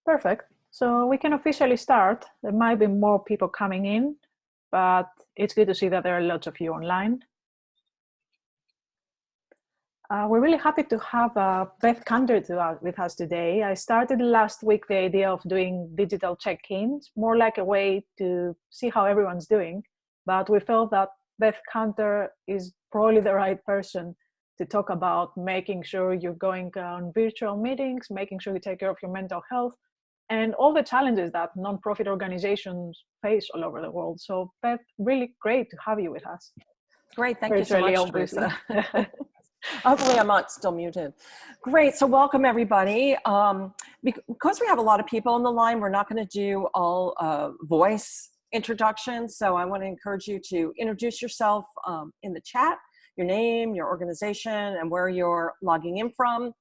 Perfect. So we can officially start. There might be more people coming in, but it's good to see that there are lots of you online. We're really happy to have Beth Kanter with us today. I started last week the idea of doing digital check-ins, more like a way to see how everyone's doing. But we felt that Beth Kanter is probably the right person to talk about making sure you're going on virtual meetings, making sure you take care of your mental health, and all the challenges that nonprofit organizations face all over the world. So Beth, really great to have you with us. Great, thank you so much, obviously. Hopefully I'm not still muted. Great, so welcome everybody. Because we have a lot of people on the line, we're not going to do all voice introductions. So I want to encourage you to introduce yourself in the chat, your name, your organization, and where you're logging in from,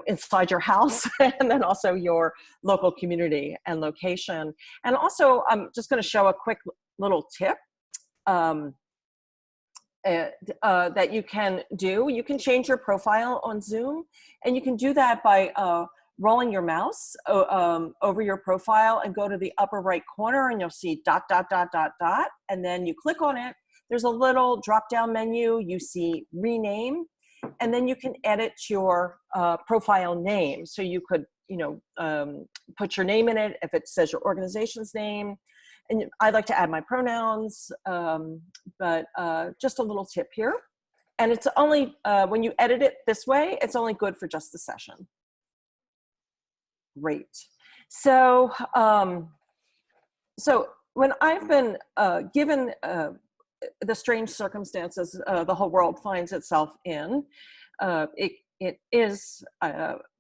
inside your house, and then also your local community and location. And also, I'm just going to show a quick little tip. That you can do. You can change your profile on Zoom, and you can do that by rolling your mouse over your profile and go to the upper right corner, and you'll see ... and then you click on it. There's a little drop-down menu. You see rename, and then you can edit your profile name. So you could, put your name in it if it says your organization's name. And I like to add my pronouns, but just a little tip here. And it's only, when you edit it this way, it's only good for just the session. Great. So, so when I've been given the strange circumstances the whole world finds itself in, it is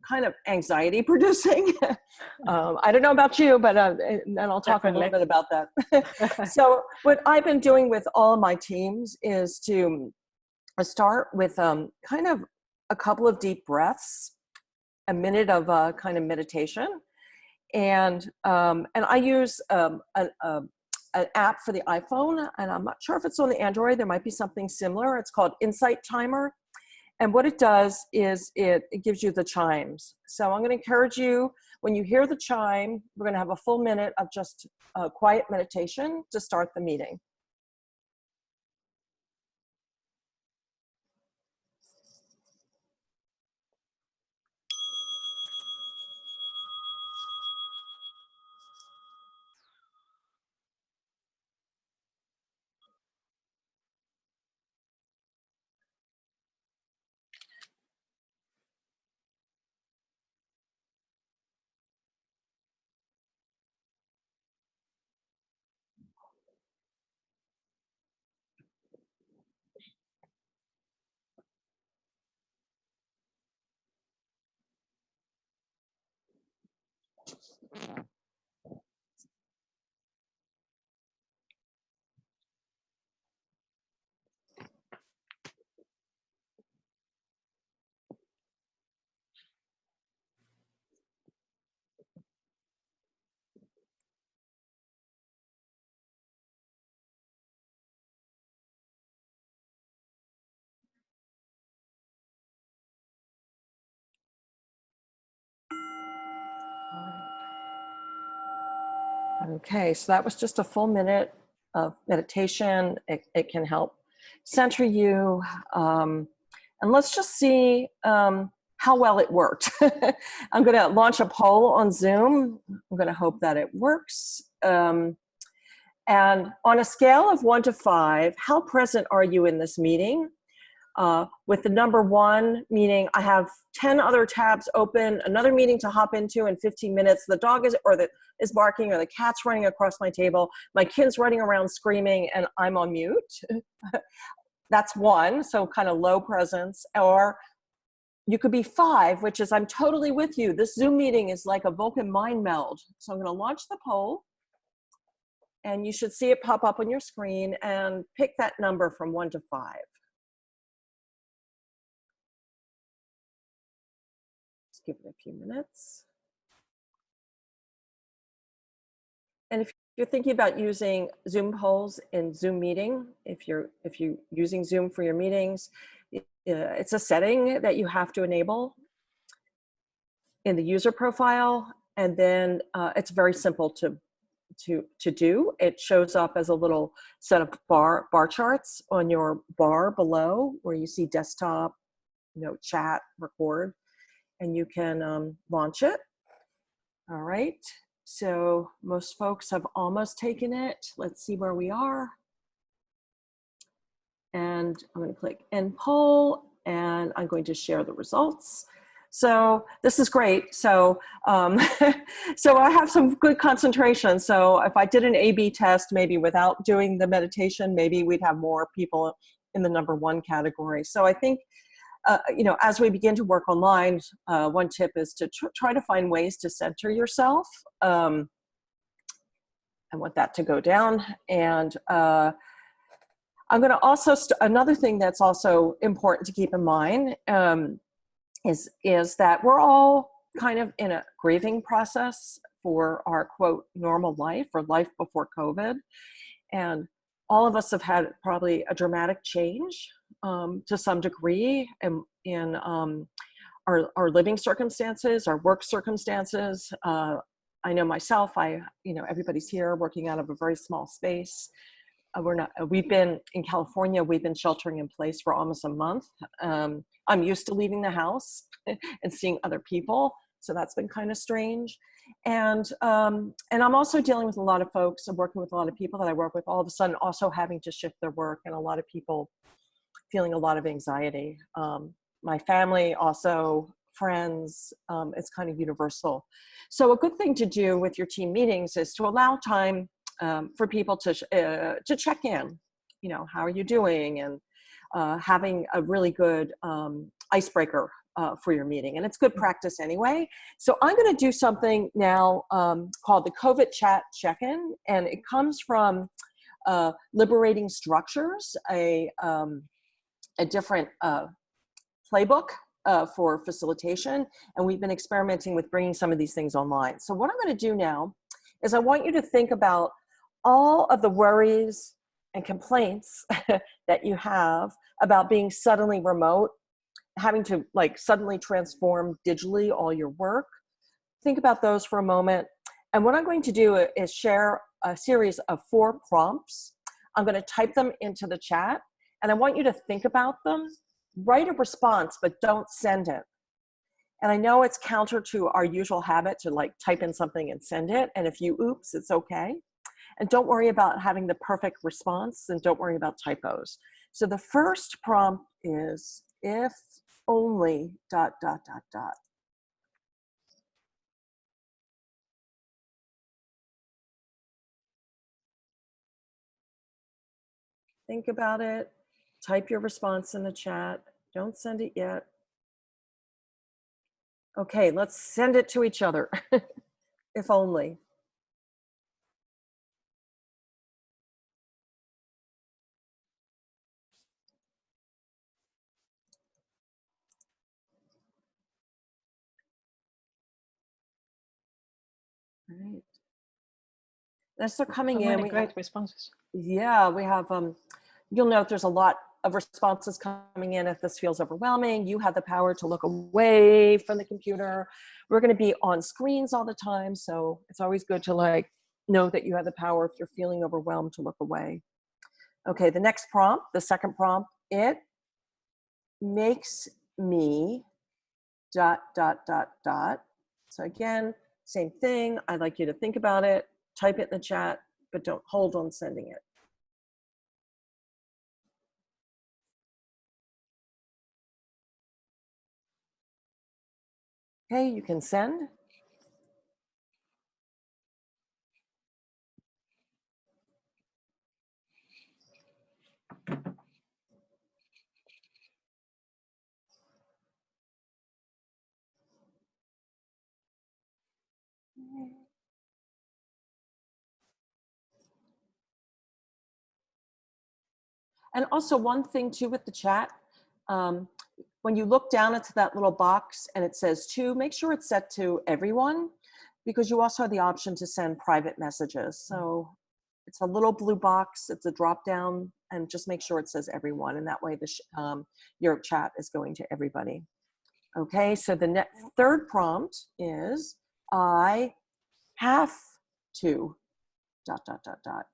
kind of anxiety producing. I don't know about you, but and I'll talk a little bit about that. So what I've been doing with all of my teams is to start with kind of a couple of deep breaths, a minute of kind of meditation. And I use an app for the iPhone, and I'm not sure if it's on the Android. There might be something similar. It's called Insight Timer. And what it does is it gives you the chimes. So I'm going to encourage you, when you hear the chime, we're going to have a full minute of just quiet meditation to start the meeting. Okay, so that was just a full minute of meditation. It can help center you. And let's just see how well it worked. I'm going to launch a poll on Zoom. I'm going to hope that it works. And on a scale of 1 to 5, how present are you in this meeting? With the number 1, meaning I have 10 other tabs open, another meeting to hop into in 15 minutes. The dog is barking, or the cat's running across my table. My kid's running around screaming, and I'm on mute. That's 1, so kind of low presence. Or you could be 5, which is I'm totally with you. This Zoom meeting is like a Vulcan mind meld. So I'm going to launch the poll, and you should see it pop up on your screen, and pick that number from 1 to 5. Give it a few minutes. And if you're thinking about using Zoom polls in Zoom meeting, if you're using Zoom for your meetings, it's a setting that you have to enable in the user profile, And then it's very simple to do. It shows up as a little set of bar charts on your bar below where you see desktop, chat, record, and you can launch it. All right. So most folks have almost taken it. Let's see where we are. And I'm going to click end poll, and I'm going to share the results. So this is great. So, so I have some good concentration. So if I did an A/B test, maybe without doing the meditation, maybe we'd have more people in the number 1 category. So I think, as we begin to work online, one tip is to try to find ways to center yourself. I want that to go down. And I'm going to also, another thing that's also important to keep in mind is that we're all kind of in a grieving process for our quote normal life or life before COVID. And all of us have had probably a dramatic change to some degree in our living circumstances, our work circumstances. I know myself, everybody's here working out of a very small space. We've been in California, we've been sheltering in place for almost a month. I'm used to leaving the house and seeing other people. So that's been kind of strange. And I'm also dealing with a lot of folks and working with a lot of people that I work with, all of a sudden also having to shift their work, and a lot of people feeling a lot of anxiety. My family, also friends, it's kind of universal. So a good thing to do with your team meetings is to allow time for people to check in, how are you doing, and having a really good icebreaker for your meeting. And it's good practice anyway. So I'm going to do something now called the COVID Chat Check-in, and it comes from Liberating Structures, a different playbook for facilitation. And we've been experimenting with bringing some of these things online. So what I'm going to do now is I want you to think about all of the worries and complaints that you have about being suddenly remote, having to suddenly transform digitally all your work. Think about those for a moment. And what I'm going to do is share a series of 4 prompts. I'm going to type them into the chat, and I want you to think about them. Write a response, but don't send it. And I know it's counter to our usual habit to type in something and send it. And if you oops, it's okay. And don't worry about having the perfect response, and don't worry about typos. So the first prompt is, if only ... Think about it. Type your response in the chat. Don't send it yet. Okay, let's send it to each other. If only. All right. As they're coming in, many great responses. Yeah, we have, you'll note there's a lot of responses coming in. If this feels overwhelming, you have the power to look away from the computer. We're going to be on screens all the time, so it's always good to know that you have the power, if you're feeling overwhelmed, to look away. Okay, the next prompt, the second prompt, it makes me ... So again, same thing. I'd like you to think about it, type it in the chat, but don't hold on sending it. Okay, you can send. And also one thing too with the chat, when you look down into that little box and it says to, make sure it's set to everyone, because you also have the option to send private messages. So it's a little blue box, it's a drop down, and just make sure it says everyone, and that way your chat is going to everybody. Okay, so the third prompt is, I have to, dot, dot, dot, dot.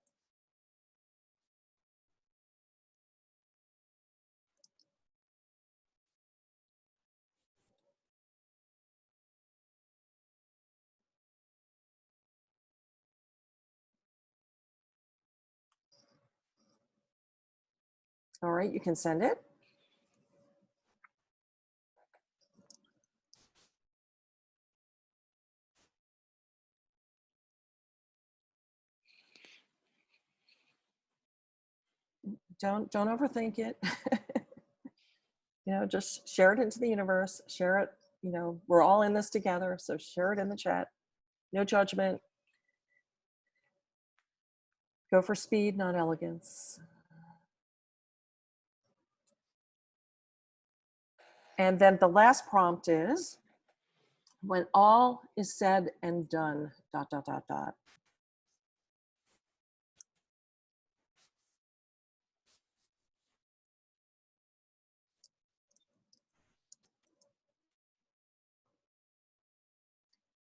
All right, you can send it. Don't overthink it. Just share it into the universe, share it, we're all in this together. So share it in the chat, no judgment. Go for speed, not elegance. And then the last prompt is, when all is said and done, dot, dot, dot, dot.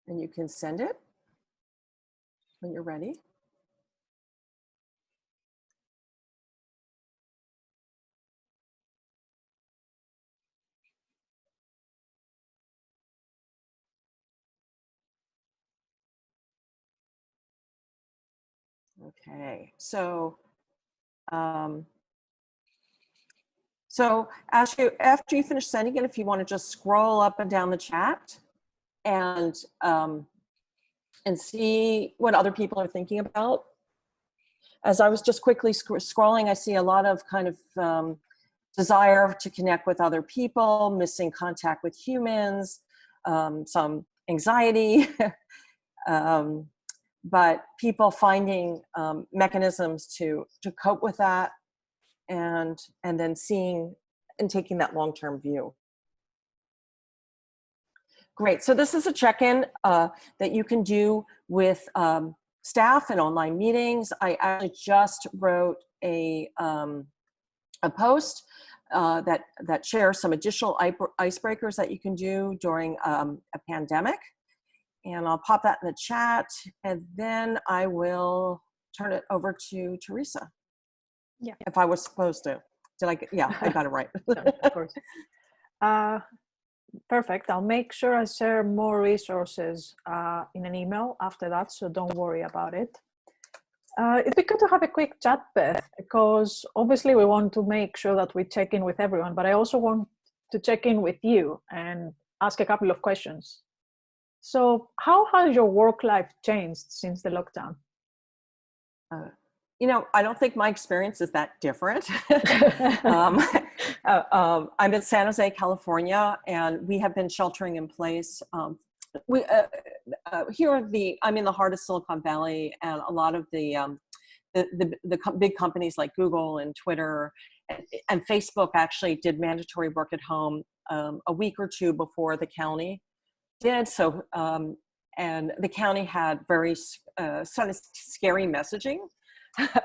And you can send it when you're ready. Okay, so after you finish sending it, if you want to just scroll up and down the chat and see what other people are thinking about. As I was just quickly scrolling, I see a lot of kind of desire to connect with other people, missing contact with humans, some anxiety, but people finding mechanisms to cope with that, and then seeing and taking that long-term view. Great. So this is a check-in that you can do with staff and online meetings. I actually just wrote a post that shares some additional icebreakers that you can do during a pandemic. And I'll pop that in the chat, and then I will turn it over to Teresa. Yeah. If I was supposed to. Yeah, I got it right. Of course. Perfect. I'll make sure I share more resources in an email after that, so don't worry about it. It'd be good to have a quick chat, Beth, because obviously we want to make sure that we check in with everyone, but I also want to check in with you and ask a couple of questions. So how has your work life changed since the lockdown? I don't think my experience is that different. I'm in San Jose, California, and we have been sheltering in place. I'm in the heart of Silicon Valley, and a lot of the big companies like Google and Twitter and Facebook actually did mandatory work at home a week or two before the county did. So, and the county had very sort of scary messaging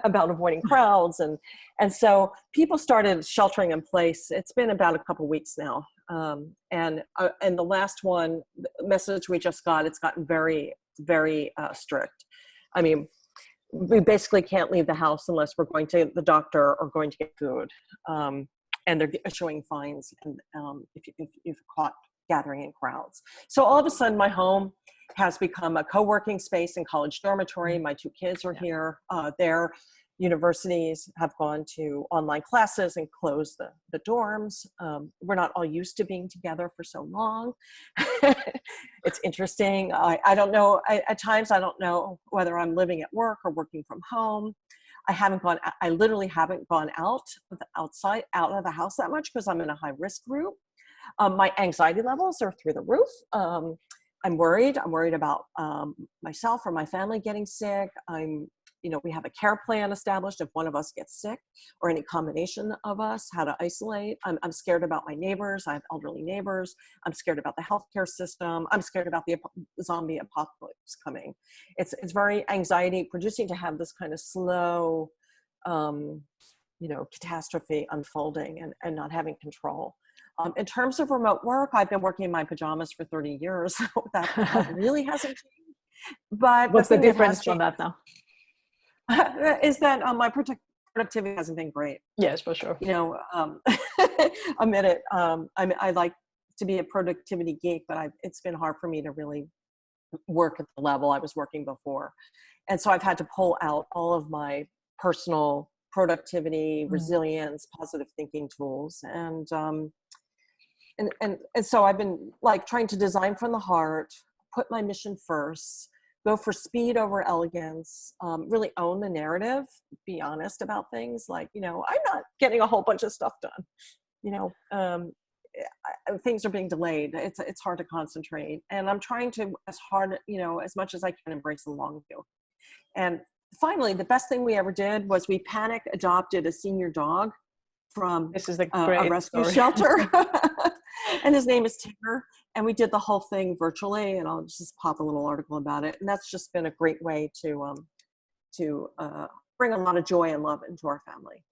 about avoiding crowds, and so people started sheltering in place. It's been about a couple weeks now, and the last one message we just got, it's gotten very, very strict. I mean, we basically can't leave the house unless we're going to the doctor or going to get food, and they're issuing fines and if you've caught gathering in crowds. So all of a sudden, my home has become a co-working space and college dormitory. My two kids are here. Their universities have gone to online classes and closed the dorms. We're not all used to being together for so long. It's interesting. I don't know. At times, I don't know whether I'm living at work or working from home. I literally haven't gone out of the house that much because I'm in a high risk group. My anxiety levels are through the roof. I'm worried. I'm worried about myself or my family getting sick. We have a care plan established if one of us gets sick or any combination of us, how to isolate. I'm scared about my neighbors. I have elderly neighbors. I'm scared about the healthcare system. I'm scared about the zombie apocalypse coming. It's very anxiety producing to have this kind of slow, catastrophe unfolding and not having control. In terms of remote work, I've been working in my pajamas for 30 years. So that really hasn't changed. But the What's the thing that has difference from changed that now? is that my productivity hasn't been great. Yes, for sure. You know, admit it. I like to be a productivity geek, but it's been hard for me to really work at the level I was working before. And so I've had to pull out all of my personal productivity, resilience, positive thinking tools. And so I've been like trying to design from the heart, put my mission first, go for speed over elegance, really own the narrative, be honest about things. Like, you know, I'm not getting a whole bunch of stuff done. You know, things are being delayed. It's hard to concentrate. And I'm trying to, as much as I can, embrace the long view. And finally, the best thing we ever did was we panic adopted a senior dog from This is the a great rescue story. shelter. And his name is Tigger. And we did the whole thing virtually, and I'll just pop a little article about it. And that's just been a great way to bring a lot of joy and love into our family.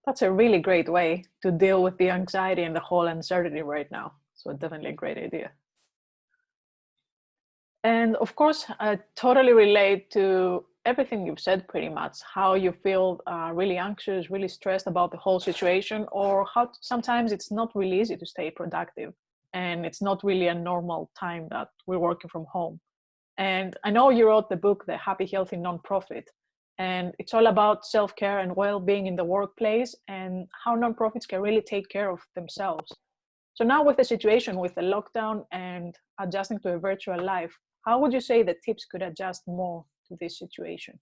That's a really great way to deal with the anxiety and the whole uncertainty right now. So definitely a great idea. And of course, I totally relate to everything you've said pretty much, how you feel really anxious, really stressed about the whole situation, or how sometimes it's not really easy to stay productive. And it's not really a normal time that we're working from home. And I know you wrote the book, The Happy Healthy Nonprofit, and it's all about self-care and well-being in the workplace and how nonprofits can really take care of themselves. So now with the situation with the lockdown and adjusting to a virtual life, how would you say the tips could adjust more to this situation?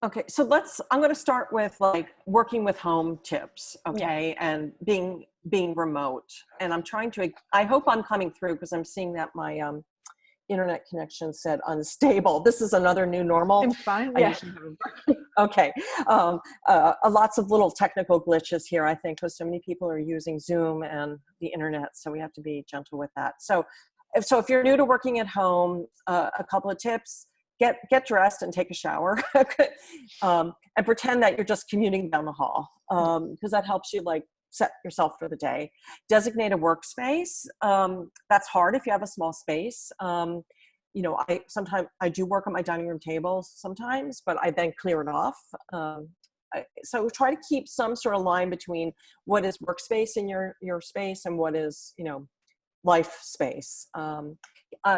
Okay, so I'm going to start with like working with home tips, okay, and being remote. And I hope I'm coming through because I'm seeing that my internet connection said unstable. This is another new normal. I'm fine, yeah. Okay, lots of little technical glitches here, I think, because so many people are using Zoom and the internet, so we have to be gentle with that. So if you're new to working at home, a couple of tips. Get dressed and take a shower and pretend that you're just commuting down the hall because that helps you like set yourself for the day. Designate a workspace. That's hard if you have a small space. You know, I do work on my dining room table sometimes, but I then clear it off. So try to keep some sort of line between what is workspace in your space and what is, you know, life space.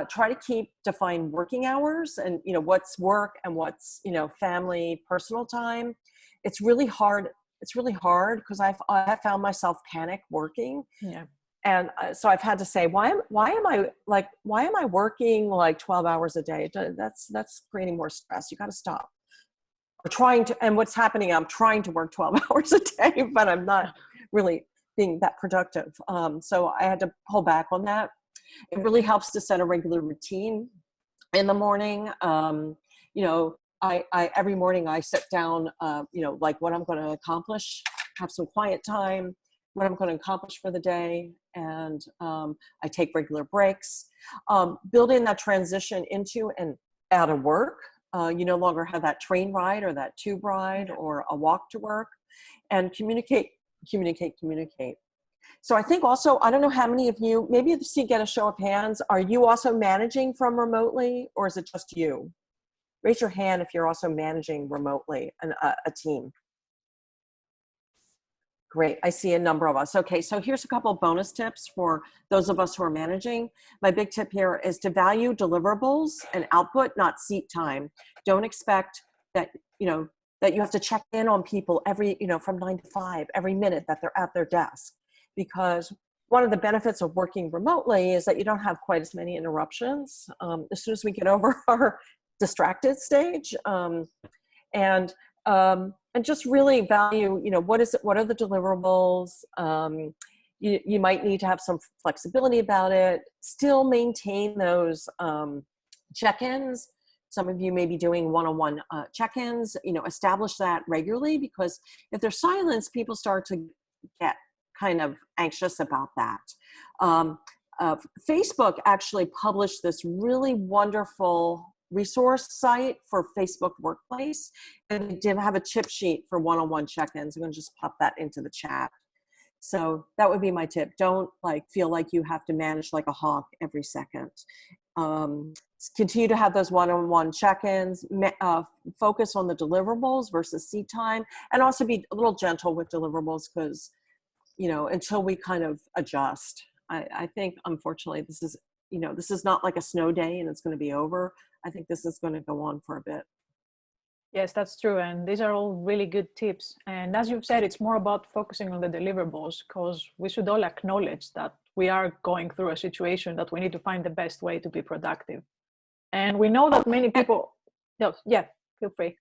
Try to define working hours and, you know, what's work and what's, you know, family, personal time. It's really hard. It's really hard because I found myself panic working. Yeah. And so I've had to say, why am I working like 12 hours a day? That's creating more stress. You got to stop. And what's happening, I'm trying to work 12 hours a day, but I'm not really being that productive. So I had to pull back on that. It really helps to set a regular routine in the morning. You know, I every morning I sit down, you know, like what I'm going to accomplish, have some quiet time, what I'm going to accomplish for the day. And I take regular breaks. Build in that transition into and out of work. You no longer have that train ride or that tube ride or a walk to work, and communicate. So I think also, I don't know how many of you, maybe get a show of hands. Are you also managing from remotely, or is it just you? Raise your hand if you're also managing remotely a team. Great, I see a number of us. Okay, so here's a couple of bonus tips for those of us who are managing. My big tip here is to value deliverables and output, not seat time. Don't expect that, you know, that you have to check in on people every, you know, from 9 to 5, every minute that they're at their desk. Because one of the benefits of working remotely is that you don't have quite as many interruptions as soon as we get over our distracted stage. And just really value, you know, what are the deliverables? You might need to have some flexibility about it, still maintain those check-ins. Some of you may be doing one-on-one check-ins, you know, establish that regularly, because if there's silence, people start to get kind of anxious about that. Facebook actually published this really wonderful resource site for Facebook Workplace, and they did have a tip sheet for one-on-one check-ins. I'm going to just pop that into the chat. So that would be my tip. Don't feel like you have to manage like a hawk every second. continue to have those one-on-one check-ins, focus on the deliverables versus seat time, and also be a little gentle with deliverables because, until we kind of adjust. I think, unfortunately, this is not like a snow day and it's going to be over. I think this is going to go on for a bit. Yes, that's true. And these are all really good tips. And as you've said, it's more about focusing on the deliverables because we should all acknowledge that we are going through a situation that we need to find the best way to be productive. And we know that many people, yeah, feel free.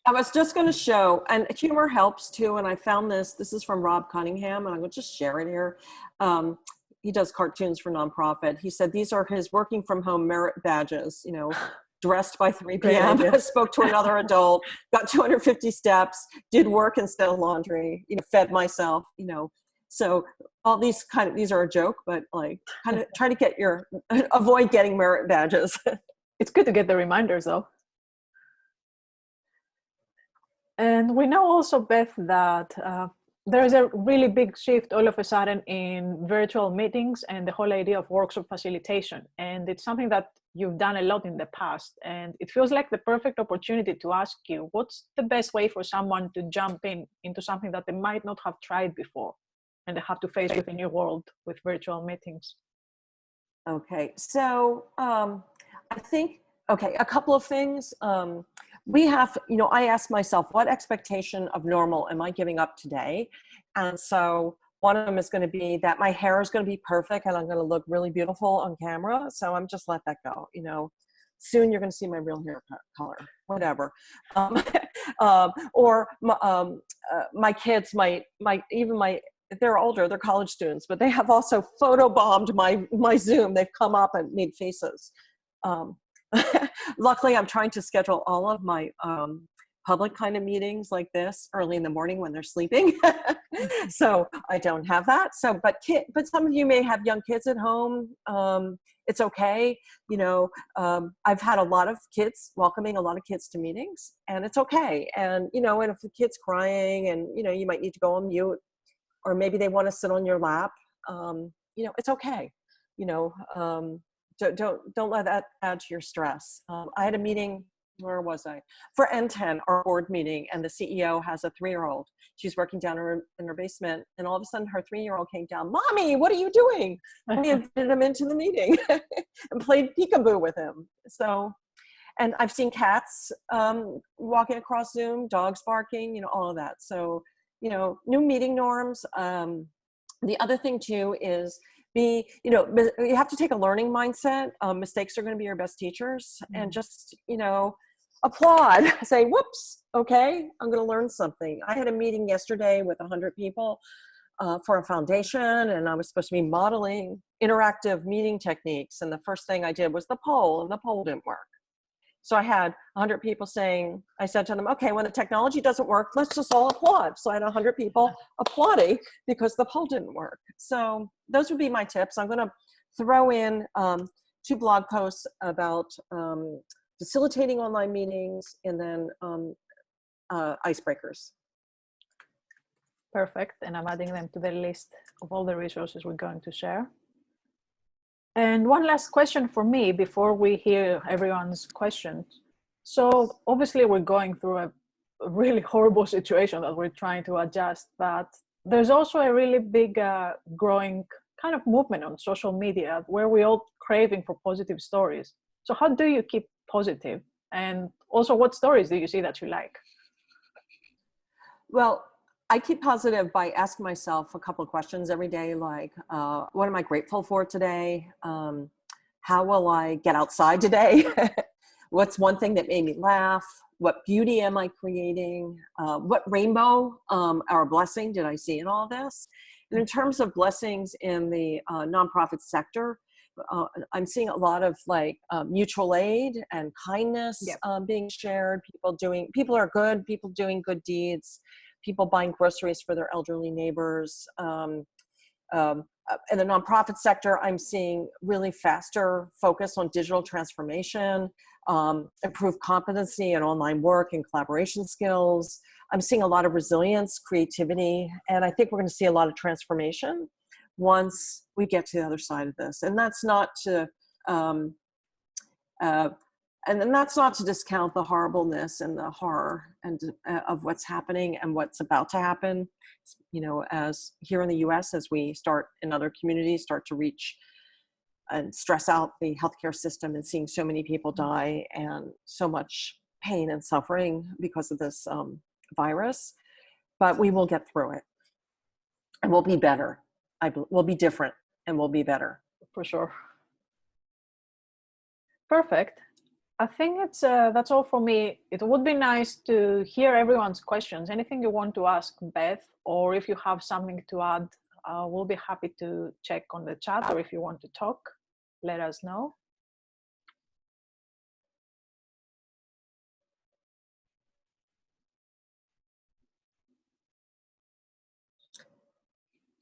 I was just going to show, and humor helps too. And I found this is from Rob Cunningham, and I'm going to just share it here. He does cartoons for nonprofit. He said, these are his working from home merit badges, dressed by 3 p.m., spoke to another adult, got 250 steps, did work instead of laundry, fed myself, So all these these are a joke, but like kind of try to avoid getting merit badges. It's good to get the reminders though. And we know also, Beth, that there is a really big shift all of a sudden in virtual meetings and the whole idea of workshop facilitation. And it's something that you've done a lot in the past. And it feels like the perfect opportunity to ask you, what's the best way for someone to jump into something that they might not have tried before and they have to face with a new world with virtual meetings? Okay, so I think, a couple of things. We have, I ask myself, what expectation of normal am I giving up today? And so one of them is going to be that my hair is going to be perfect and I'm going to look really beautiful on camera. So I'm just let that go. Soon you're going to see my real hair color, whatever. Or my kids they're older, they're college students, but they have also photobombed my Zoom. They've come up and made faces. Luckily, I'm trying to schedule all of my public kind of meetings like this early in the morning when they're sleeping. So I don't have that. So, but some of you may have young kids at home. It's okay. I've had a lot of kids, welcoming a lot of kids to meetings, and it's okay. And, and if the kid's crying and, you might need to go on mute, or maybe they want to sit on your lap, it's okay. Don't let that add to your stress. I had a meeting, where was I? For N10, our board meeting, and the CEO has a 3-year-old. She's working down in her basement, and all of a sudden her 3-year-old came down, "Mommy, what are you doing?" We invited him into the meeting and played peekaboo with him. So, and I've seen cats walking across Zoom, dogs barking, all of that. So, new meeting norms. The other thing too is you have to take a learning mindset. Mistakes are going to be your best teachers, and just, applaud, say, whoops, okay, I'm going to learn something. I had a meeting yesterday with 100 people for a foundation, and I was supposed to be modeling interactive meeting techniques. And the first thing I did was the poll, and the poll didn't work. So I had 100 people saying, I said to them, okay, when the technology doesn't work, let's just all applaud. So I had 100 people applauding because the poll didn't work. So those would be my tips. I'm going to throw in 2 blog posts about facilitating online meetings, and then icebreakers. Perfect. And I'm adding them to the list of all the resources we're going to share. And one last question for me before we hear everyone's questions. So obviously we're going through a really horrible situation that we're trying to adjust, but there's also a really big growing kind of movement on social media where we're all craving for positive stories. So how do you keep positive? And also, what stories do you see that you like? Well, I keep positive by asking myself a couple of questions every day, like, what am I grateful for today? How will I get outside today? What's one thing that made me laugh? What beauty am I creating? What rainbow or blessing did I see in all this? And in terms of blessings in the nonprofit sector, I'm seeing a lot of mutual aid and kindness being shared. People are good, people doing good deeds, people buying groceries for their elderly neighbors. In the nonprofit sector, I'm seeing really faster focus on digital transformation, improved competency in online work and collaboration skills. I'm seeing a lot of resilience, creativity, and I think we're going to see a lot of transformation once we get to the other side of this. And that's not to And then that's not to discount the horribleness and the horror and of what's happening and what's about to happen. You know, as here in the US, as we start in other communities, start to reach and stress out the healthcare system and seeing so many people die and so much pain and suffering because of this virus. But we will get through it and we'll be better. We'll be different and we'll be better. For sure. Perfect. I think it's that's all for me. It would be nice to hear everyone's questions. Anything you want to ask Beth, or if you have something to add, we'll be happy to check on the chat, or if you want to talk, let us know.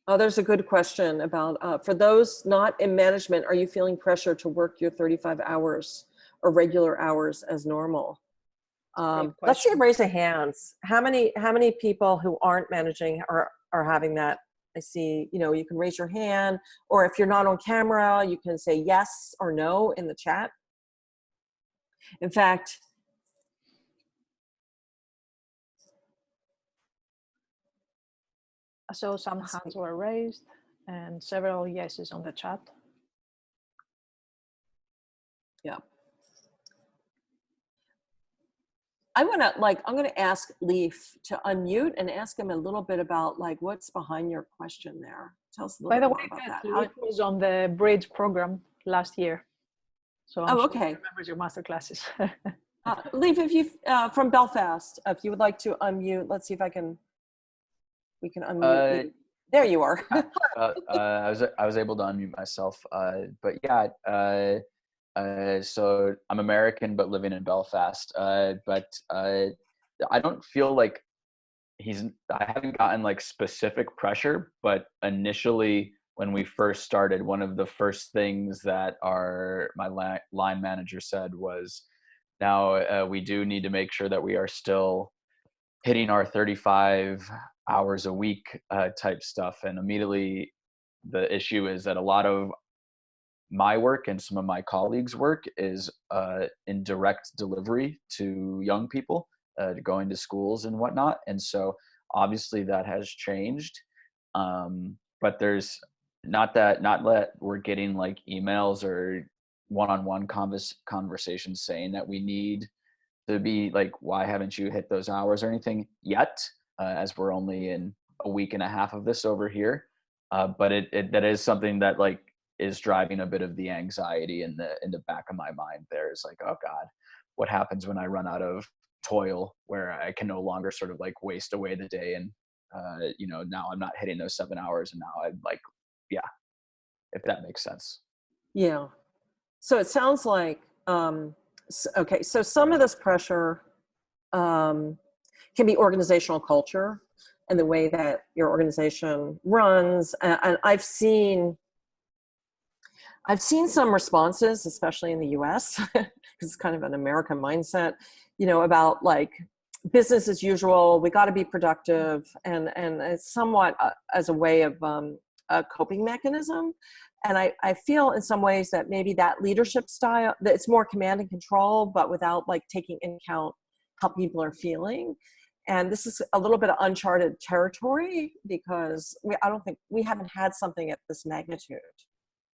Oh, there's a good question about, for those not in management, are you feeling pressure to work your 35 hours or regular hours as normal? Let's see, raise of hands. How many people who aren't managing are having that? I see, you know, you can raise your hand, or if you're not on camera, you can say yes or no in the chat. In fact, so some hands were raised and several yeses on the chat. Yeah. I'm gonna ask Leaf to unmute and ask him a little bit about like what's behind your question there. Tell us a little bit more about that. Leaf was on the Bridge program last year, so I'm sure he remembers your master classes. Leaf, if you from Belfast, if you would like to unmute, let's see if we can unmute you. There you are. I was able to unmute myself, but yeah. So I'm American, but living in Belfast. But I don't feel like I haven't gotten like specific pressure, but initially when we first started, one of the first things that my line manager said was, now we do need to make sure that we are still hitting our 35 hours a week type stuff. And immediately the issue is that a lot of my work and some of my colleagues' work is in direct delivery to young people, going to schools and whatnot. And so obviously that has changed. But there's not that we're getting like emails or one-on-one conversations saying that we need to be like, why haven't you hit those hours or anything yet, as we're only in a week and a half of this over here. But that is something that like is driving a bit of the anxiety in the back of my mind. There's like, oh God, what happens when I run out of toil where I can no longer sort of like waste away the day, and you know, now I'm not hitting those 7 hours, and now I'm like, yeah, if that makes sense. Yeah. So it sounds like okay, so some of this pressure can be organizational culture and the way that your organization runs. And I've seen some responses, especially in the US, because it's kind of an American mindset, you know, about like business as usual, we got to be productive, and it's somewhat as a way of a coping mechanism. And I feel in some ways that maybe that leadership style, that it's more command and control, but without like taking into account how people are feeling. And this is a little bit of uncharted territory because I don't think we haven't had something at this magnitude.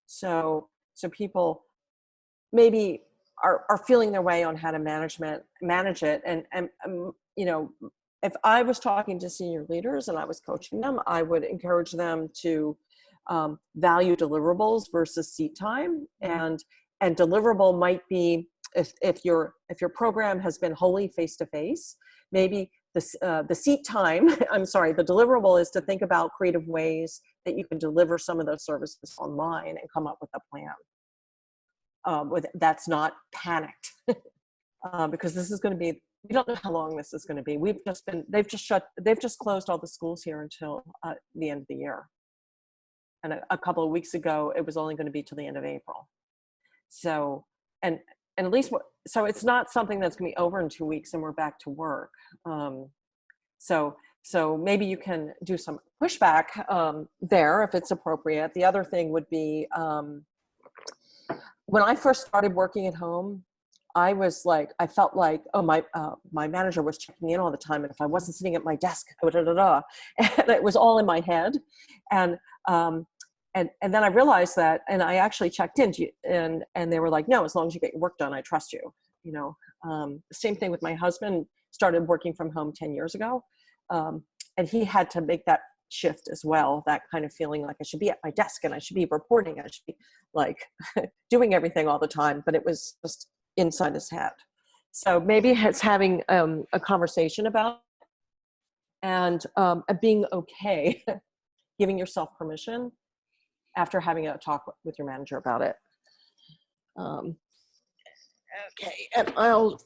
So people maybe are feeling their way on how to manage it. And you know, if I was talking to senior leaders and I was coaching them, I would encourage them to value deliverables versus seat time. And deliverable might be if your program has been wholly face-to-face, maybe the seat time, I'm sorry, the deliverable is to think about creative ways that you can deliver some of those services online and come up with a plan that's not panicked. Because this is going to be, we don't know how long this is going to be. They've just closed all the schools here until the end of the year. And a couple of weeks ago, it was only going to be till the end of April. So, and at least, so it's not something that's going to be over in 2 weeks and we're back to work. So maybe you can do some pushback there if it's appropriate. The other thing would be, when I first started working at home, I was like, I felt like, oh, my manager was checking in all the time. And if I wasn't sitting at my desk, and it was all in my head. And, and then I realized that, and I actually checked in and they were like, no, as long as you get your work done, I trust you. You know, the same thing with my husband, started working from home 10 years ago. And he had to make that shift as well, that kind of feeling like I should be at my desk and I should be reporting, I should be like doing everything all the time, but it was just inside his head. So maybe it's having a conversation about and being okay, giving yourself permission after having a talk with your manager about it. Okay, and I'll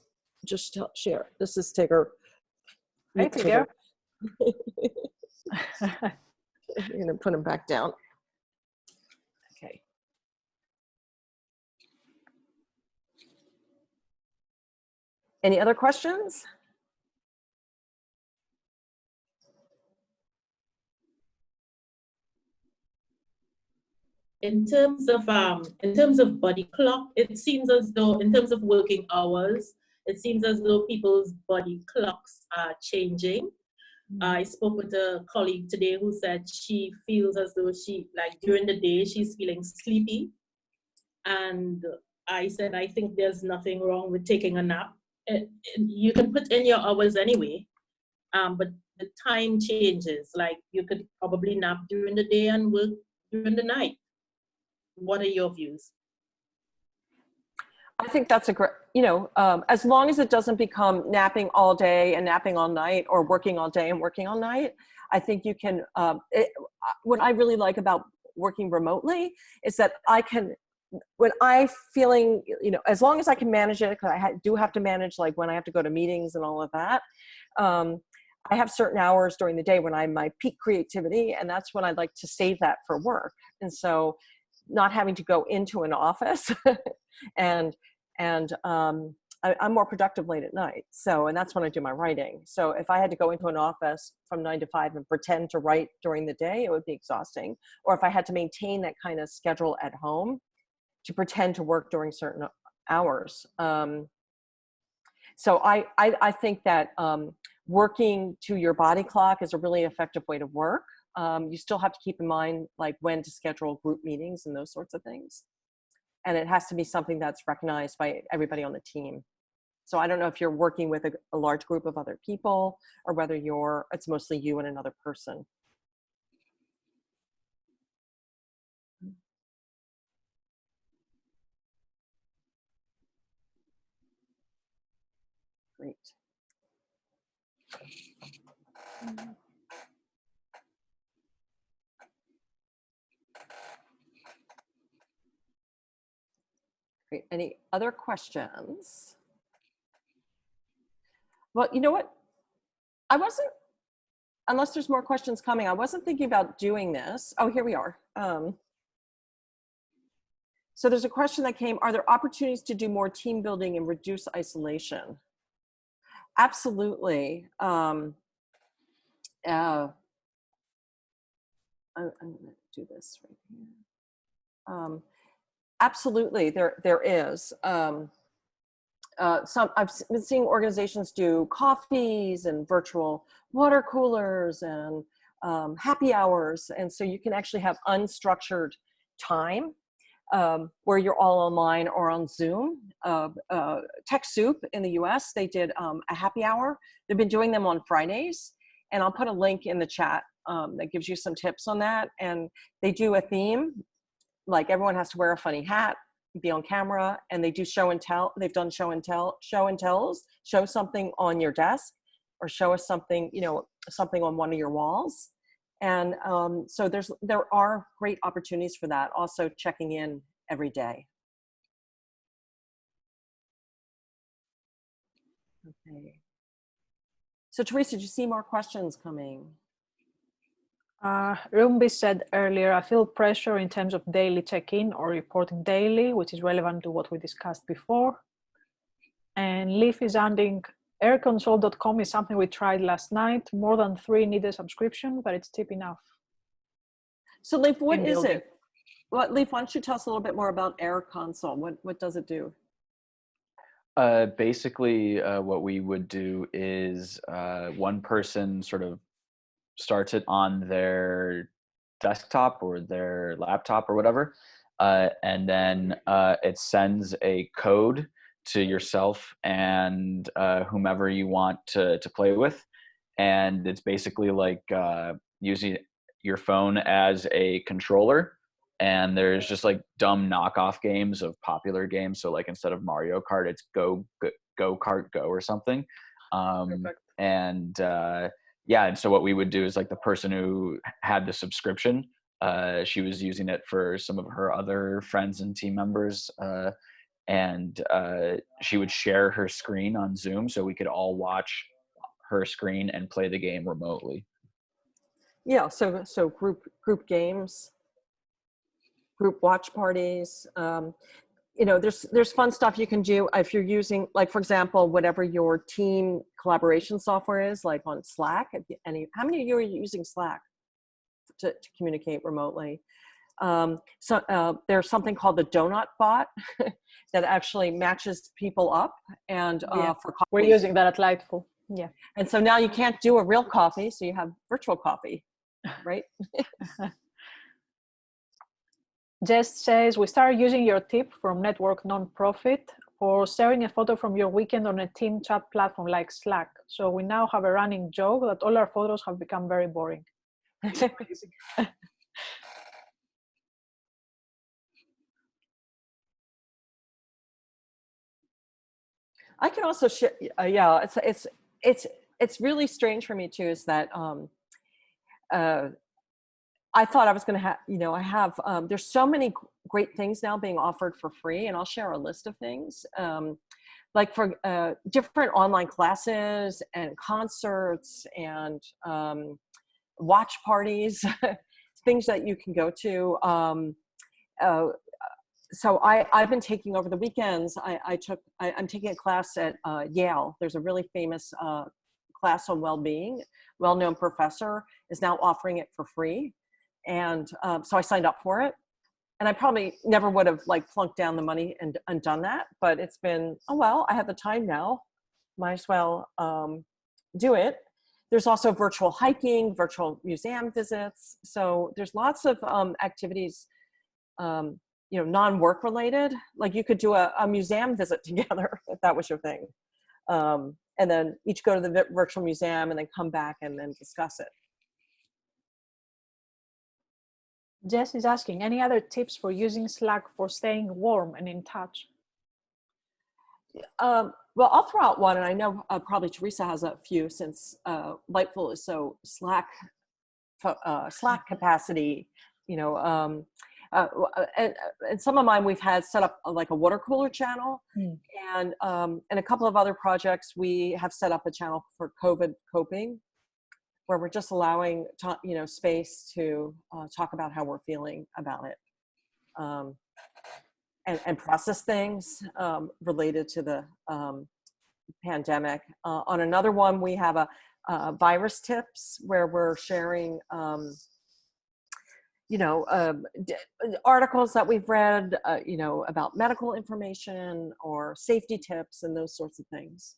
just share. This is Tigger. Hey, Tigger. I'm going to put him back down. Okay. Any other questions? In terms of body clock, it seems as though in terms of working hours, it seems as though people's body clocks are changing. I spoke with a colleague today who said she feels as though like during the day, she's feeling sleepy. And I said, I think there's nothing wrong with taking a nap. You can put in your hours anyway, but the time changes. Like you could probably nap during the day and work during the night. What are your views? I think that's a great, as long as it doesn't become napping all day and napping all night, or working all day and working all night, I think you can, what I really like about working remotely is that I can, when I feeling, as long as I can manage it, because I do have to manage like when I have to go to meetings and all of that. I have certain hours during the day when I'm my peak creativity, and that's when I'd like to save that for work. And so not having to go into an office and I'm more productive late at night. So, and that's when I do my writing. So if I had to go into an office from 9 to 5 and pretend to write during the day, it would be exhausting. Or if I had to maintain that kind of schedule at home to pretend to work during certain hours. So I think that working to your body clock is a really effective way to work. You still have to keep in mind like when to schedule group meetings and those sorts of things. And it has to be something that's recognized by everybody on the team. So I don't know if you're working with a large group of other people or whether it's mostly you and another person. Great. Great. Any other questions? Well, you know what? Unless there's more questions coming, I wasn't thinking about doing this. Oh, here we are. So there's a question that came, are there opportunities to do more team building and reduce isolation? Absolutely. I'm going to do this right here. Absolutely, there is. I've been seeing organizations do coffees and virtual water coolers and happy hours. And so you can actually have unstructured time where you're all online or on Zoom. TechSoup in the US, they did a happy hour. They've been doing them on Fridays. And I'll put a link in the chat that gives you some tips on that. And they do a theme, like everyone has to wear a funny hat, be on camera, and they do show and tell. They've done show and tells, show something on your desk or show us something, something on one of your walls. And so there are great opportunities for that. Also checking in every day. Okay. So Teresa, did you see more questions coming? Rumbi said earlier, I feel pressure in terms of daily check-in or reporting daily, which is relevant to what we discussed before. And Leaf is adding, airconsole.com is something we tried last night. More than 3 need a subscription, but it's cheap enough. So Leaf, what is it? Well, Leaf, why don't you tell us a little bit more about Air Console? What does it do? Basically, what we would do is one person sort of starts it on their desktop or their laptop or whatever, and then it sends a code to yourself and whomever you want to play with, and it's basically like using your phone as a controller. And there's just like dumb knockoff games of popular games. So like instead of Mario Kart, it's Go Kart Go or something. And yeah, and so what we would do is like the person who had the subscription, she was using it for some of her other friends and team members, and she would share her screen on Zoom so we could all watch her screen and play the game remotely. Yeah, so group games, group watch parties. You know, there's fun stuff you can do if you're using, like, for example, whatever your team collaboration software is, like on Slack. How many of you are using Slack to communicate remotely? There's something called the Donut Bot that actually matches people up, and for coffee. We're using that at Lightful. Yeah. And so now you can't do a real coffee, so you have virtual coffee, right? Jess says, we started using your tip from Network Nonprofit for sharing a photo from your weekend on a team chat platform like Slack. So we now have a running joke that all our photos have become very boring. I can also share. Yeah, it's really strange for me too. Is that I thought I was going to have, you know, I have, there's so many great things now being offered for free, and I'll share a list of things, like for different online classes and concerts and watch parties, things that you can go to. So I've been taking over the weekends. I'm taking a class at Yale. There's a really famous class on well-being. Well-known professor is now offering it for free. And so I signed up for it, and I probably never would have like flunked down the money and done that, but it's been, oh, well, I have the time now, might as well do it. There's also virtual hiking, virtual museum visits. So there's lots of activities, you know, non-work related. Like you could do a museum visit together if that was your thing. And then each go to the virtual museum and then come back and then discuss it. Jess is asking, any other tips for using Slack for staying warm and in touch? Well, I'll throw out one, and I know probably Teresa has a few, since Lightful is so Slack capacity, you know. And some of mine we've had set up like a water cooler channel, and a couple of other projects we have set up a channel for COVID coping, where we're just allowing you know, space to talk about how we're feeling about it, and process things related to the pandemic. On another one, we have a virus tips, where we're sharing you know, articles that we've read, you know, about medical information or safety tips and those sorts of things.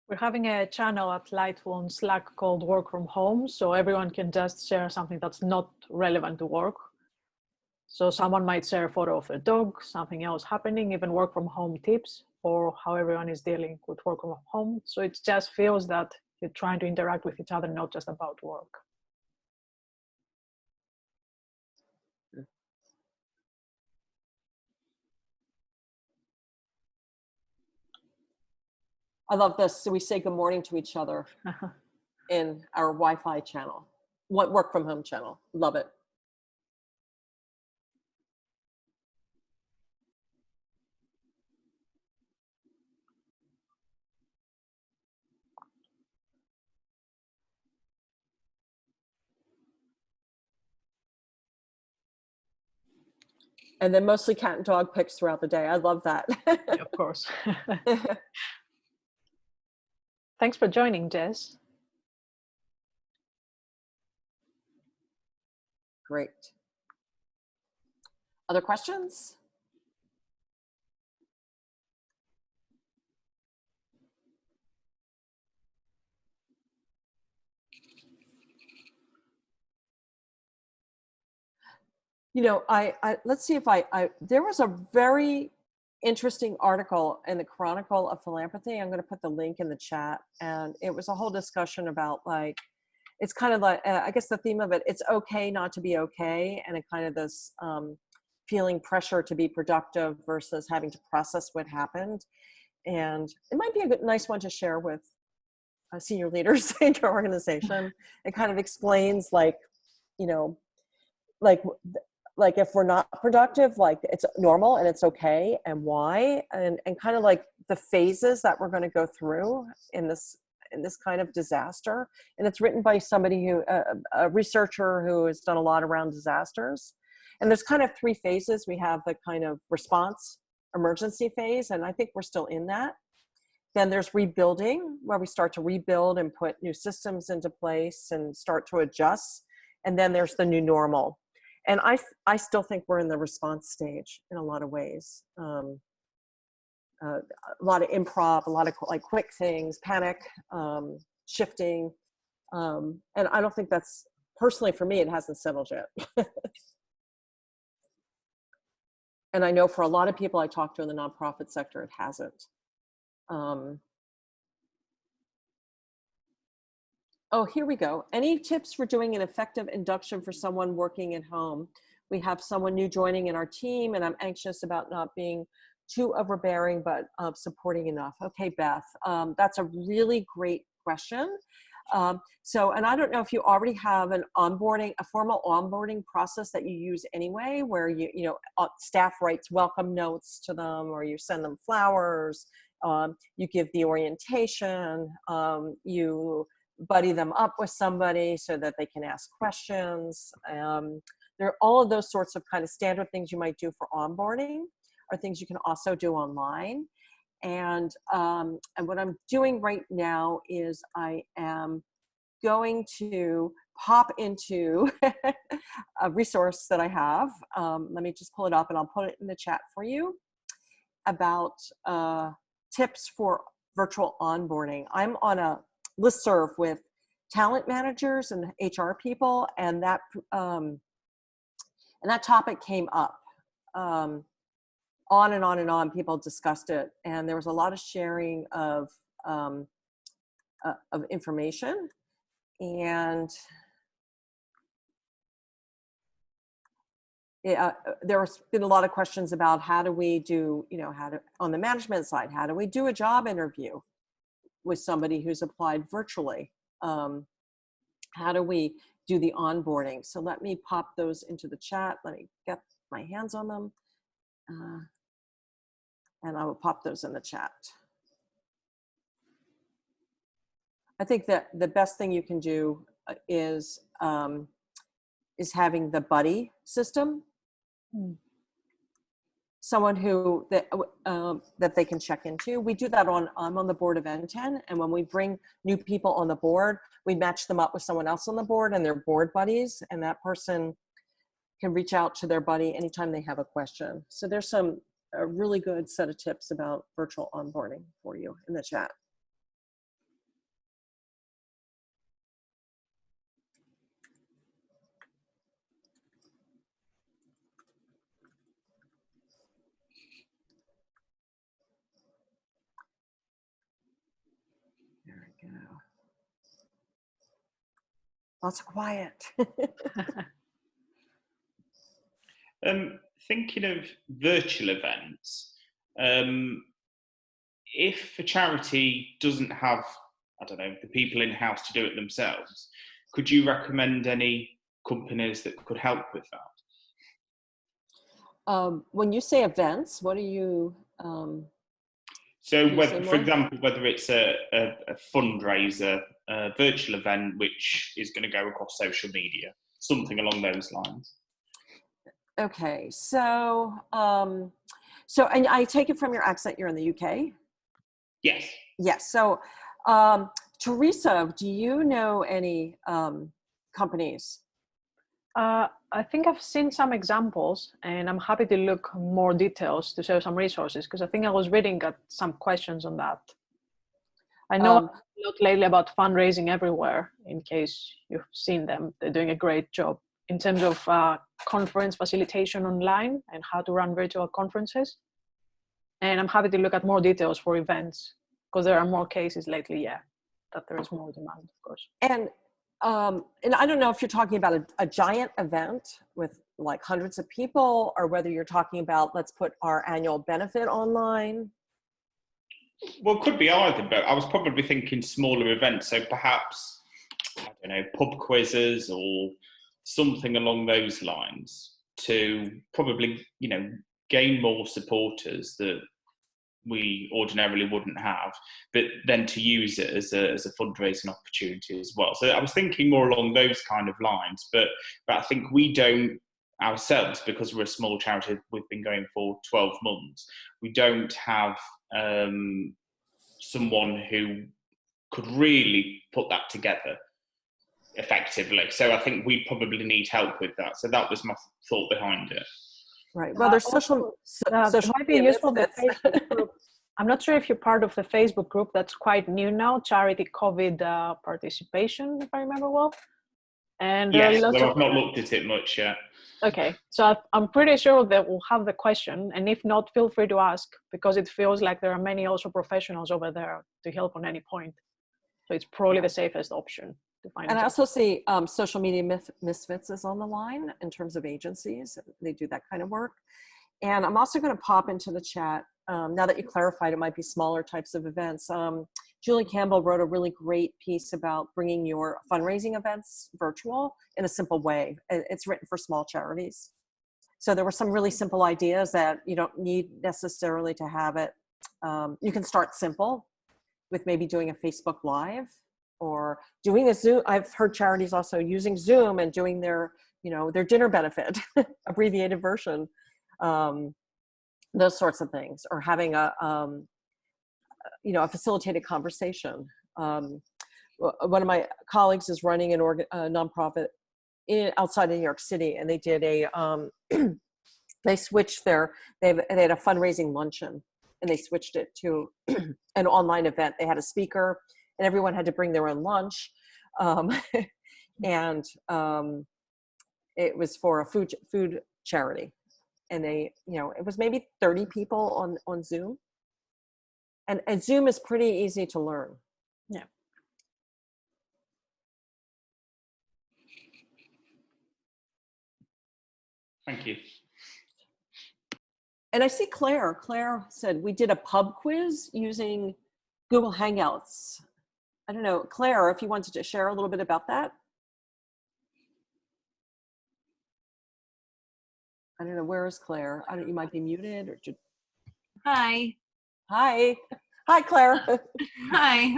We're having a channel at Lightful on Slack called Work from Home, so everyone can just share something that's not relevant to work. So someone might share a photo of a dog, something else happening, even work from home tips, or how everyone is dealing with work from home. So it just feels that you're trying to interact with each other, not just about work. I love this. So we say good morning to each other in our Wi-Fi channel, work from home channel. Love it. And then mostly cat and dog pics throughout the day. I love that. Of course. Thanks for joining, Jess. Great. Other questions? You know, let's see if there was a very interesting article in the Chronicle of Philanthropy. I'm going to put the link in the chat, and it was a whole discussion about like, it's kind of like, I guess the theme of it, it's okay not to be okay, and it kind of this feeling pressure to be productive versus having to process what happened. And it might be a nice one to share with senior leaders in your organization. It kind of explains like, you know, like if we're not productive, like it's normal and it's okay, and why, and kind of like the phases that we're going to go through in this kind of disaster. And it's written by somebody who, a researcher who has done a lot around disasters. And there's kind of three phases. We have the kind of response emergency phase, and I think we're still in that. Then there's rebuilding, where we start to rebuild and put new systems into place and start to adjust. And then there's the new normal. And I still think we're in the response stage in a lot of ways. A lot of improv, a lot of like quick things, panic, shifting. And I don't think that's, personally for me, it hasn't settled yet. And I know for a lot of people I talk to in the nonprofit sector, it hasn't. Oh, here we go. Any tips for doing an effective induction for someone working at home? We have someone new joining in our team, and I'm anxious about not being too overbearing, but supporting enough. Okay, Beth, that's a really great question. So, and I don't know if you already have an onboarding, a formal onboarding process that you use anyway, where you know, staff writes welcome notes to them, or you send them flowers, you give the orientation, you buddy them up with somebody so that they can ask questions. There are all of those sorts of kind of standard things you might do for onboarding are things you can also do online. And what I'm doing right now is I am going to pop into a resource that I have. Let me just pull it up and I'll put it in the chat for you about tips for virtual onboarding. I'm on a listserv with talent managers and HR people, and that topic came up. On and on and on, people discussed it, and there was a lot of sharing of information. And there's been a lot of questions about how do we do, you know, on the management side, how do we do a job interview with somebody who's applied virtually? How do we do the onboarding? So let me pop those into the chat. Let me get my hands on them. And I will pop those in the chat. I think that the best thing you can do is having the buddy system. Someone who that they can check into. We do that I'm on the board of N10, and when we bring new people on the board, we match them up with someone else on the board and their board buddies, and that person can reach out to their buddy anytime they have a question. So there's a really good set of tips about virtual onboarding for you in the chat. There we go. Lots of quiet. Thinking of virtual events, if a charity doesn't have, I don't know, the people in-house to do it themselves, could you recommend any companies that could help with that? When you say events, what are you? So, for example, whether it's a fundraiser, a virtual event which is going to go across social media, something along those lines. Okay, so and I take it from your accent, you're in the UK? Yes. Yes. So, Teresa, do you know any companies? I think I've seen some examples, and I'm happy to look more details to show some resources, because I think I was reading some questions on that. I know a lot lately about fundraising everywhere, in case you've seen them. They're doing a great job. in terms of conference facilitation online and how to run virtual conferences. And I'm happy to look at more details for events, because there are more cases lately, that there is more demand, of course. And I don't know if you're talking about a giant event with like hundreds of people, or whether you're talking about, let's put our annual benefit online. Well, it could be either, but I was probably thinking smaller events. So perhaps, I don't know, pub quizzes or something along those lines to probably, gain more supporters that we ordinarily wouldn't have, but then to use it as a fundraising opportunity as well. So I was thinking more along those kind of lines, but I think we don't ourselves, because we're a small charity, we've been going for 12 months, we don't have someone who could really put that together effectively. So I think we probably need help with that. So that was my thought behind it. Right. Well, there's social might be useful, the Facebook group. I'm not sure if you're part of the Facebook group that's quite new now, Charity COVID Participation, if I remember well. And yes, I've not looked at it much yet. Okay, so I'm pretty sure that we'll have the question, and if not, feel free to ask, because it feels like there are many also professionals over there to help on any point. So it's probably the safest option to find. And I also see Social Media Misfits is on the line in terms of agencies. They do that kind of work. And I'm also going to pop into the chat, now that you clarified it might be smaller types of events. Julie Campbell wrote a really great piece about bringing your fundraising events virtual in a simple way. It's written for small charities. So there were some really simple ideas that you don't need necessarily to have it. You can start simple with maybe doing a Facebook Live or doing a Zoom. I've heard charities also using Zoom and doing their dinner benefit, abbreviated version, those sorts of things, or having a facilitated conversation. One of my colleagues is running a nonprofit outside of New York City, and they did they switched they had a fundraising luncheon, and they switched it to an online event. They had a speaker, and everyone had to bring their own lunch, and it was for a food charity, and it was maybe 30 people on Zoom. And Zoom is pretty easy to learn. Yeah. Thank you. And I see Claire. Claire said, we did a pub quiz using Google Hangouts. I don't know, Claire, if you wanted to share a little bit about that. I don't know, where is Claire? You might be muted or just... Hi. Hi, Claire. Hi.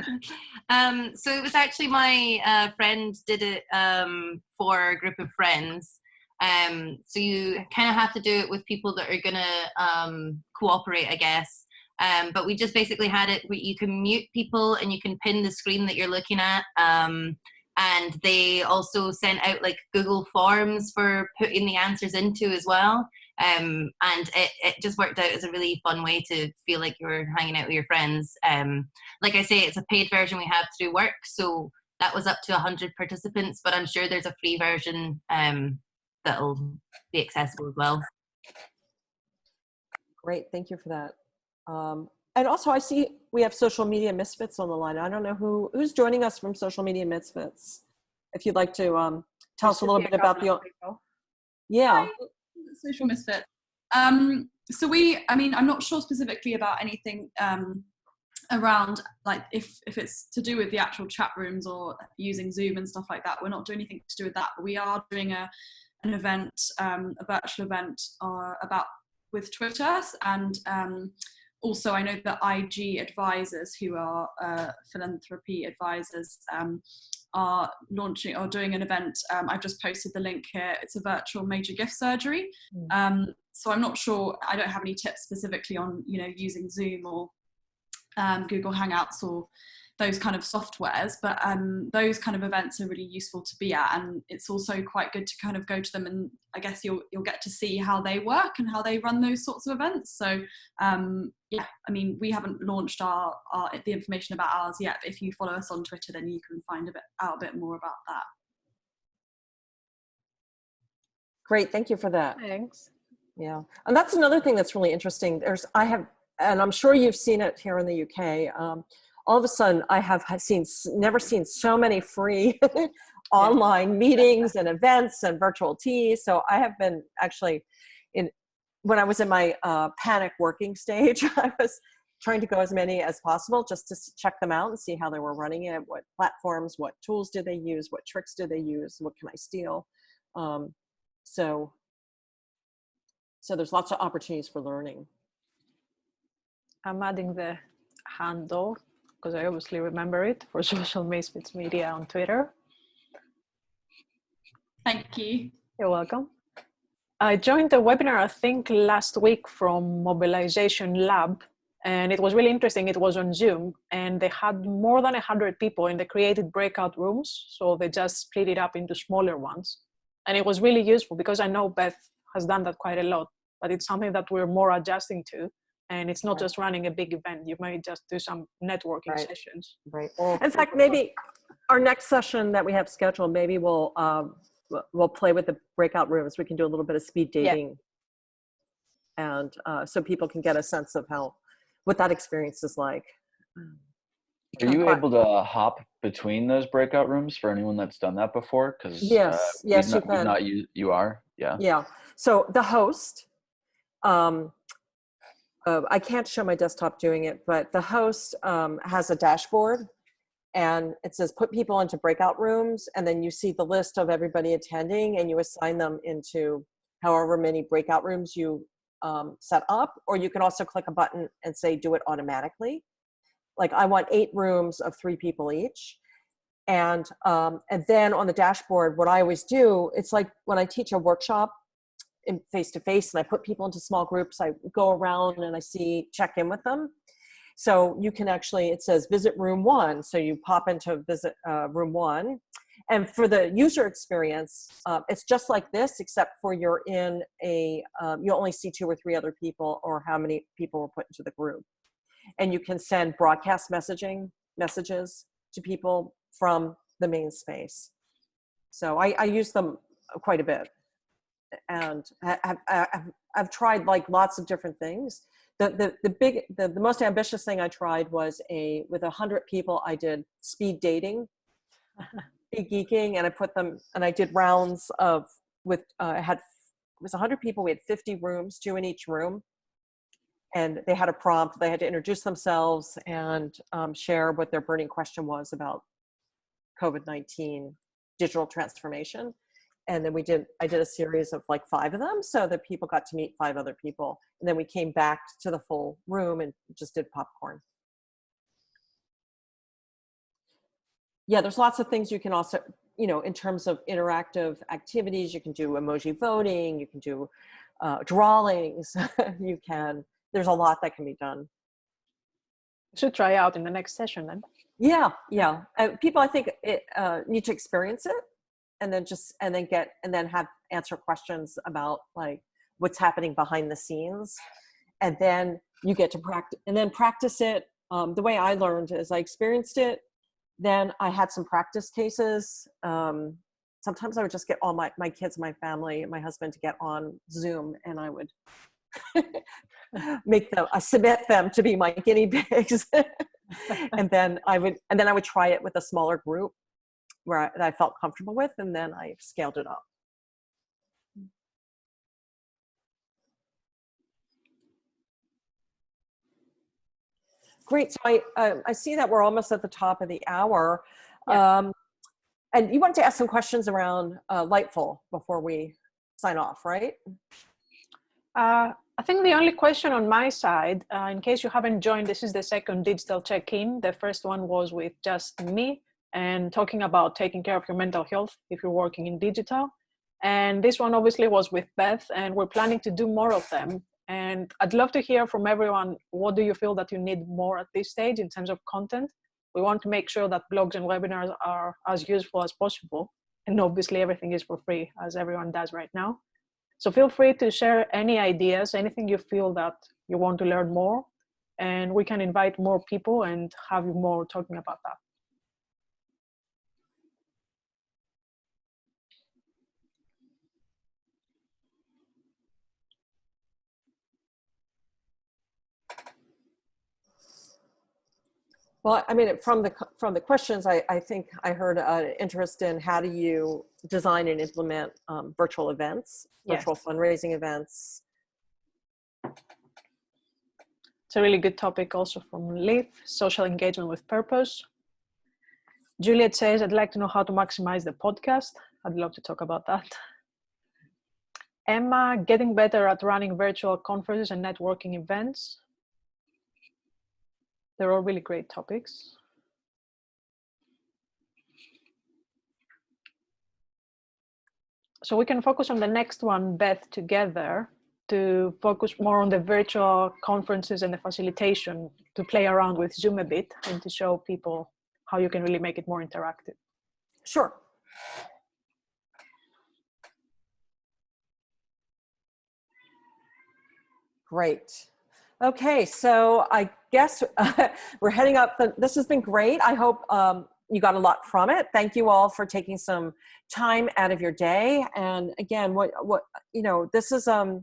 So it was actually my friend did it for a group of friends. So you kind of have to do it with people that are gonna cooperate, I guess. But we just basically had it where you can mute people and you can pin the screen that you're looking at. And they also sent out like Google Forms for putting the answers into as well. And it just worked out as a really fun way to feel like you're hanging out with your friends. Like I say, it's a paid version we have through work, so that was up to 100 participants, but I'm sure there's a free version that'll be accessible as well. Great, thank you for that. And also I see we have Social Media Misfits on the line. I don't know who's joining us from Social Media Misfits. If you'd like to tell us a little bit about the... Yeah. Hi. Social Misfit. So I'm not sure specifically about anything around like if it's to do with the actual chat rooms or using Zoom and stuff like that. We're not doing anything to do with that, but we are doing an event, a virtual event with Twitter, and also I know that IG advisors, who are philanthropy advisors, are launching or doing an event. I've just posted the link here. It's a virtual major gift surgery. So I'm not sure, I don't have any tips specifically on, using Zoom or Google Hangouts or those kind of softwares, but those kind of events are really useful to be at, and it's also quite good to kind of go to them, and I guess you'll get to see how they work and how they run those sorts of events. So we haven't launched the information about ours yet, but if you follow us on Twitter, then you can find out a bit more about that. Great, thank you for that. Thanks. Yeah, and that's another thing that's really interesting. And I'm sure you've seen it here in the UK. All of a sudden, I have never seen so many free online meetings and events and virtual teas. So I have been actually when I was in my panic working stage, I was trying to go as many as possible just to check them out and see how they were running it, what platforms, what tools do they use, what tricks do they use, what can I steal. So there's lots of opportunities for learning. I'm adding the handle because I obviously remember it for Social Misfits Media on Twitter. Thank you. You're welcome. I joined the webinar, I think, last week from Mobilization Lab, and it was really interesting. It was on Zoom, and they had more than 100 people, and they created breakout rooms. So they just split it up into smaller ones. And it was really useful because I know Beth has done that quite a lot, but it's something that we're more adjusting to. And it's not just running a big event. You might just do some networking sessions. Right. In fact, maybe our next session that we have scheduled, maybe we'll play with the breakout rooms. We can do a little bit of speed dating, and so people can get a sense of what that experience is like. Are you able to hop between those breakout rooms for anyone that's done that before? Because yes, you can. You are, yeah. Yeah. So the host. I can't show my desktop doing it, but the host has a dashboard, and it says put people into breakout rooms, and then you see the list of everybody attending, and you assign them into however many breakout rooms you set up, or you can also click a button and say do it automatically. Like I want 8 rooms of 3 people each. And then on the dashboard, what I always do, it's like when I teach a workshop in face-to-face and I put people into small groups, I go around and I check in with them. So you can actually, it says visit room 1. So you pop into visit room 1. And for the user experience, it's just like this, except for you're in you only see 2 or 3 other people, or how many people were put into the group. And you can send broadcast messages to people from the main space. So I use them quite a bit. And I've tried like lots of different things. The most ambitious thing I tried was with 100 people, I did speed dating, speed geeking, and I put them, and I did rounds it was 100 people. We had 50 rooms, 2 in each room, and they had a prompt. They had to introduce themselves and share what their burning question was about COVID-19 digital transformation. And then I did a series of like 5 of them, so that people got to meet 5 other people. And then we came back to the full room and just did popcorn. Yeah, there's lots of things you can also, in terms of interactive activities, you can do emoji voting, you can do drawings, there's a lot that can be done. Should try out in the next session then. Yeah. People, I think, need to experience it. And then answer questions about like what's happening behind the scenes, and then you get to practice it. The way I learned is I experienced it, then I had some practice cases. Sometimes I would just get all my kids, my family, my husband to get on Zoom, and I would submit them to be my guinea pigs, and then I would try it with a smaller group that I felt comfortable with, and then I scaled it up. Great. So I see that we're almost at the top of the hour. Yeah. And you wanted to ask some questions around Lightful before we sign off, right? I think the only question on my side, in case you haven't joined, this is the second digital check-in. The first one was with just me and talking about taking care of your mental health if you're working in digital. And this one obviously was with Beth, and we're planning to do more of them. And I'd love to hear from everyone, what do you feel that you need more at this stage in terms of content? We want to make sure that blogs and webinars are as useful as possible. And obviously everything is for free, as everyone does right now. So feel free to share any ideas, anything you feel that you want to learn more, and we can invite more people and have you more talking about that. Well, I mean, from the questions, I think I heard interest in how do you design and implement virtual events, virtual Yes. fundraising events. It's a really good topic also from Liv, social engagement with purpose. Juliet says, I'd like to know how to maximize the podcast. I'd love to talk about that. Emma, getting better at running virtual conferences and networking events. They're all really great topics. So we can focus on the next one, Beth, together, to focus more on the virtual conferences and the facilitation, to play around with Zoom a bit and to show people how you can really make it more interactive. Sure. Great. Okay, so I guess we're heading up. This has been great. I hope you got a lot from it. Thank you all for taking some time out of your day. And again, what you know, this is a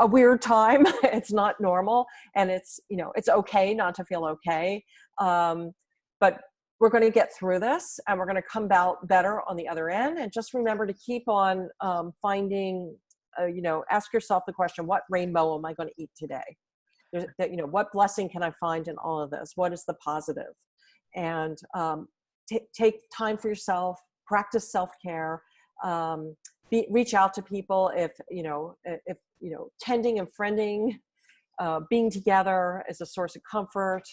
weird time. It's not normal, and it's, you know, it's okay not to feel okay. But we're going to get through this, and we're going to come out better on the other end. And just remember to keep on finding. You know, ask yourself the question, what rainbow am I going to eat today? You know, what blessing can I find in all of this? What is the positive? And take time for yourself, practice self-care, reach out to people if you know, tending and friending, being together is a source of comfort.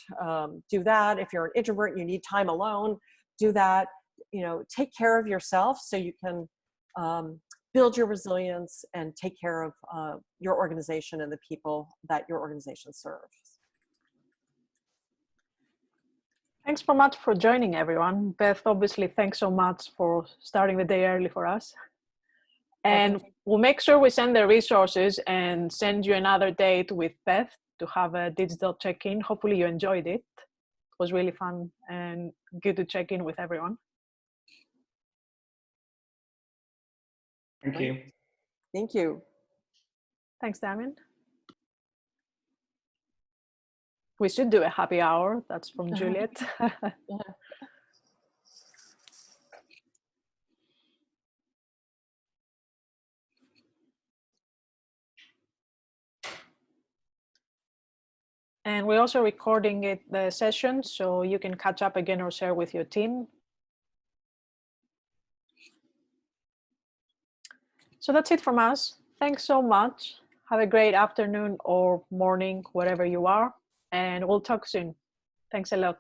Do that. If you're an introvert and you need time alone, do that. You know, take care of yourself so you can build your resilience and take care of your organization and the people that your organization serves. Thanks so much for joining, everyone. Beth, obviously, thanks so much for starting the day early for us. And we'll make sure we send the resources and send you another date with Beth to have a digital check-in. Hopefully you enjoyed it. It was really fun and good to check in with everyone. Thank you. Thank you. Thanks, Damien. We should do a happy hour. That's from Juliet. And we're also recording the session, so you can catch up again or share with your team. So that's it from us. Thanks so much. Have a great afternoon or morning, wherever you are, and we'll talk soon. Thanks a lot.